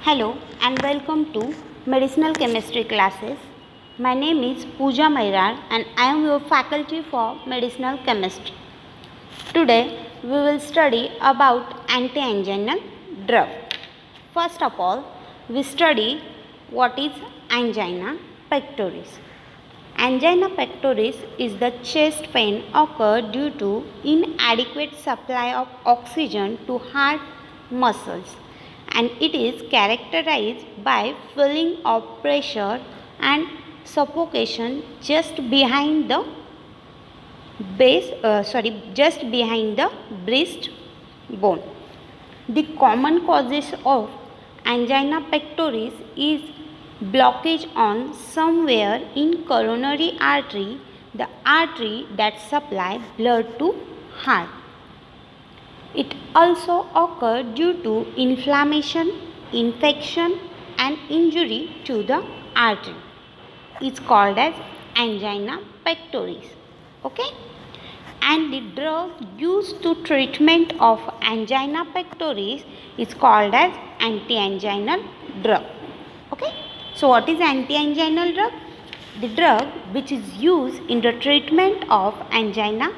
Hello and welcome to Medicinal Chemistry classes. My name is Pooja Mairar and I am your faculty for Medicinal Chemistry. Today we will study about anti-anginal drug. First of all, we study what is angina pectoris. Angina pectoris is the chest pain occurred due to inadequate supply of oxygen to heart muscles, and it is characterized by feeling of pressure and suffocation just behind the breast bone. The common causes of angina pectoris is blockage on somewhere in coronary artery, the artery that supply blood to heart. It also occurs due to inflammation, infection and injury to the artery. It's called as angina pectoris. Okay? And the drug used to treatment of angina pectoris is called as anti-anginal drug. Okay? So what is anti-anginal drug? The drug which is used in the treatment of angina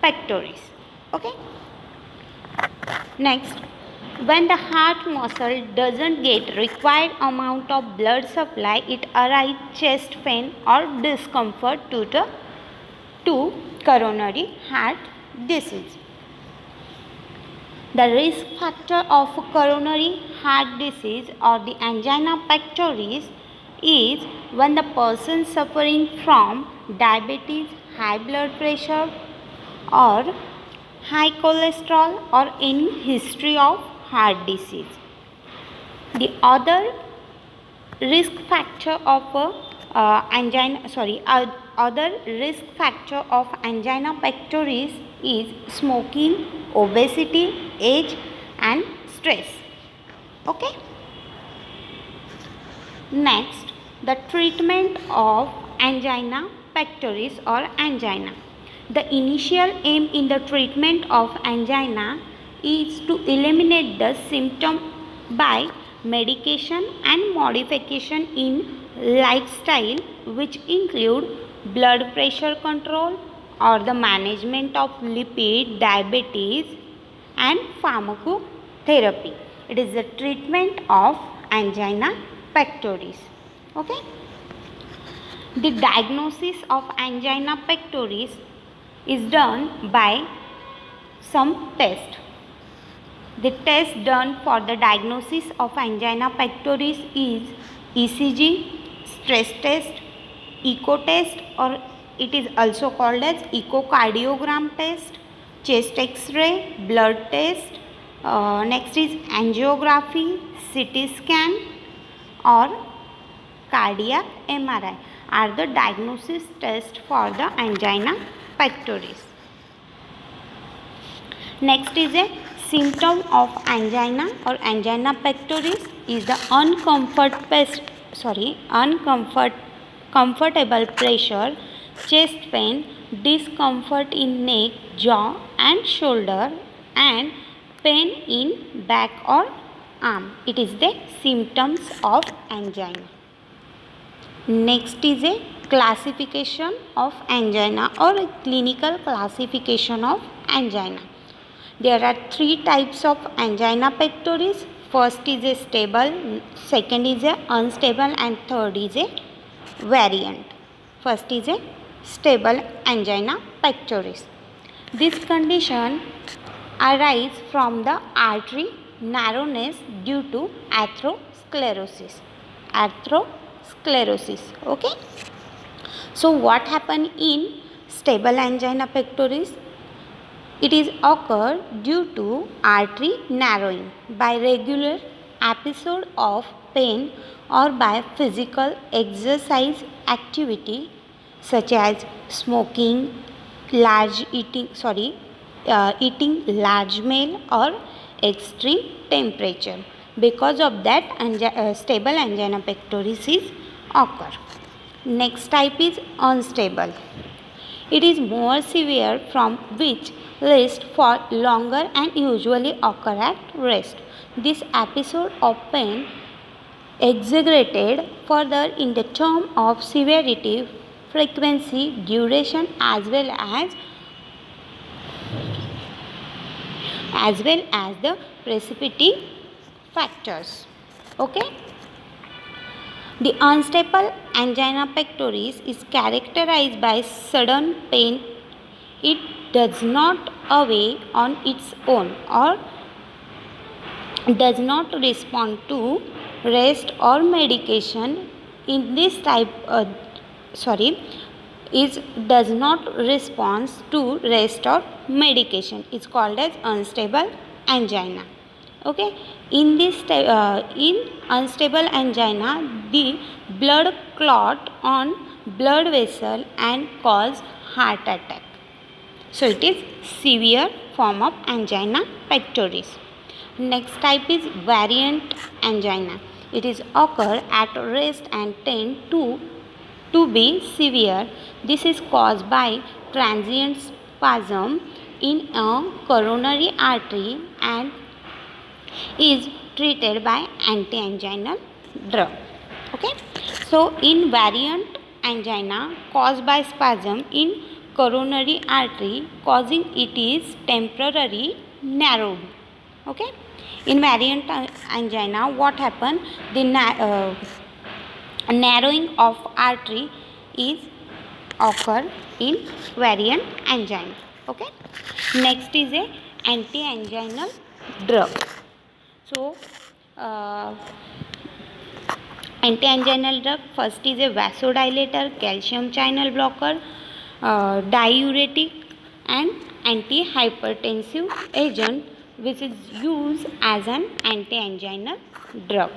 pectoris. Okay? Next, when the heart muscle doesn't get required amount of blood supply, it arises chest pain or discomfort to coronary heart disease. The risk factor of coronary heart disease or the angina pectoris is when the person suffering from diabetes, high blood pressure or high cholesterol or any history of heart disease. The other risk factor of other risk factor of angina pectoris is smoking, obesity, age and stress. Okay. Next, the treatment of angina pectoris or angina. The initial aim in the treatment of angina is to eliminate the symptom by medication and modification in lifestyle, which include blood pressure control or the management of lipid, diabetes and pharmacotherapy. It is the treatment of angina pectoris. Okay. The diagnosis of angina pectoris is done by some test. The test done for the diagnosis of angina pectoris is ECG, stress test, echo test or it is also called as echocardiogram test, chest x-ray, blood test, next is angiography, CT scan or cardiac MRI are the diagnosis test for the angina pectoris. Next is a symptom of angina or angina pectoris is the uncomfortable pressure, chest pain, discomfort in neck, jaw and shoulder and pain in back or arm. It is the symptoms of angina. Next is a classification of angina or a clinical classification of angina. There are three types of angina pectoris. First is a stable, second is a unstable and third is a variant. First is a stable angina pectoris. This condition arises from the artery narrowness due to atherosclerosis. Okay. So what happen in stable angina pectoris? It is occur due to artery narrowing by regular episode of pain or by physical exercise activity such as smoking, eating large meal or extreme temperature. Because of that, stable angina pectoris is occur. Next type is unstable. It is more severe, from which lasts for longer and usually occur at rest. This episode of pain exaggerated further in the term of severity, frequency, duration as well as the precipitating factors. Okay. The unstable angina pectoris is characterized by sudden pain. It does not away on its own or does not respond to rest or medication. In this type is does not respond to rest or medication. It's called as unstable angina. Okay, in unstable angina, the blood clot on blood vessel and cause heart attack. So it is severe form of angina pectoris. Next type is variant angina. It is occur at rest and tend to be severe. This is caused by transient spasm in a coronary artery and is treated by anti-anginal drug. Okay. So in variant angina caused by spasm in coronary artery, causing it is temporarily narrowed. Okay. In variant angina, what happen? The narrowing of artery is occur in variant angina. Okay. Next is a anti-anginal drug. So, anti-anginal drug, first is a vasodilator, calcium channel blocker, diuretic and antihypertensive agent which is used as an anti-anginal drug.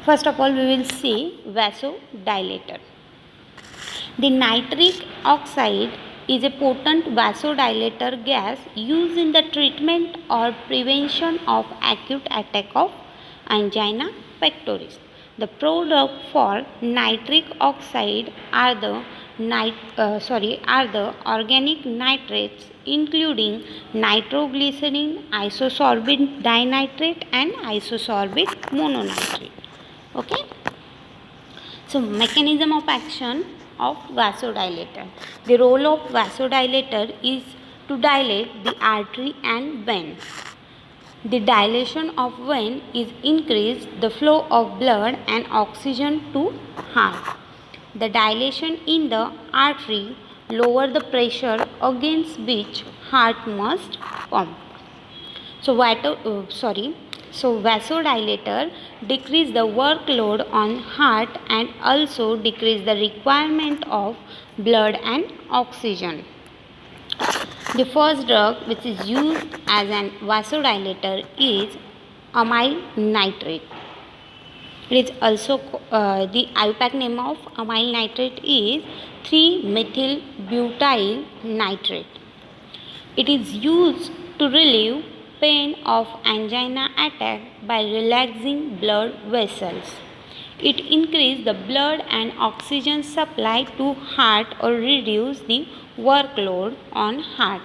First of all, we will see vasodilator. The nitric oxide is a potent vasodilator gas used in the treatment or prevention of acute attack of angina pectoris. The product for nitric oxide are the organic nitrates including nitroglycerin, isosorbate dinitrate and isosorbate mononitrate. Okay. So mechanism of action of vasodilator. The role of vasodilator is to dilate the artery and vein. The dilation of vein is increase the flow of blood and oxygen to heart. The dilation in the artery lower the pressure against which heart must pump. So vasodilator decrease the workload on heart and also decrease the requirement of blood and oxygen. The first drug which is used as an vasodilator is amyl nitrate. It is also the IUPAC name of amyl nitrate is 3-methyl-butyl nitrate. It is used to relieve pain of angina attack by relaxing blood vessels. It increases the blood and oxygen supply to heart or reduce the workload on heart.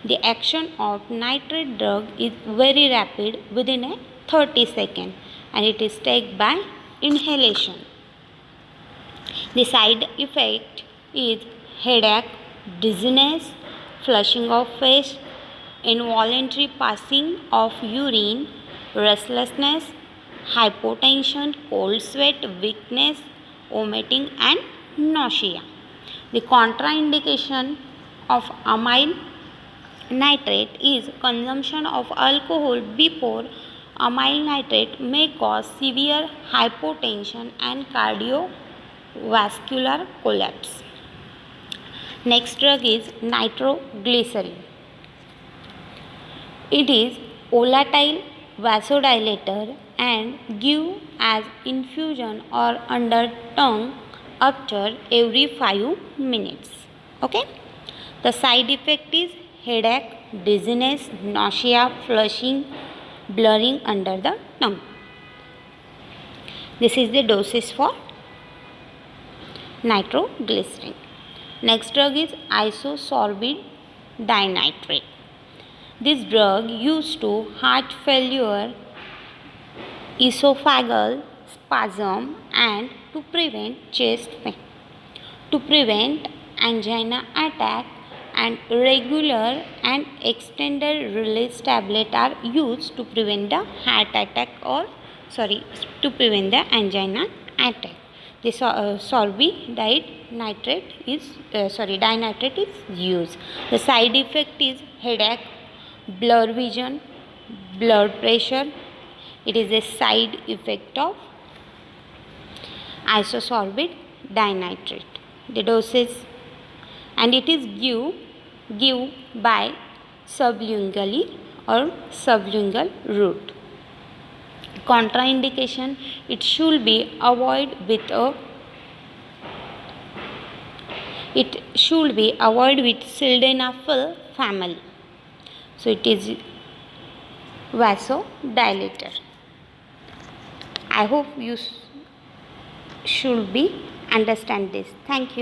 The action of nitrate drug is very rapid within a 30 seconds and it is taken by inhalation. The side effect is headache, dizziness, flushing of face, involuntary passing of urine, restlessness, hypotension, cold sweat, weakness, vomiting and nausea. The contraindication of amyl nitrate is consumption of alcohol before amyl nitrate may cause severe hypotension and cardiovascular collapse. Next drug is nitroglycerin. It is volatile vasodilator and give as infusion or under tongue after every 5 minutes. Okay. The side effect is headache, dizziness, nausea, flushing, blurring under the tongue. This is the dosage for nitroglycerin. Next drug is isosorbate dinitrate. This drug used to heart failure esophageal spasm and to prevent chest pain. To prevent angina attack, and regular and extended release tablet are used to prevent the heart attack to prevent the angina attack. The dinitrate is used. The side effect is headache, blurred vision, blood pressure. It is a side effect of isosorbide dinitrate. The doses, and it is give by sublingually or sublingual route. Contraindication, it should be avoided with sildenafil family. So it is vasodilator. I hope you should be understand this. Thank you.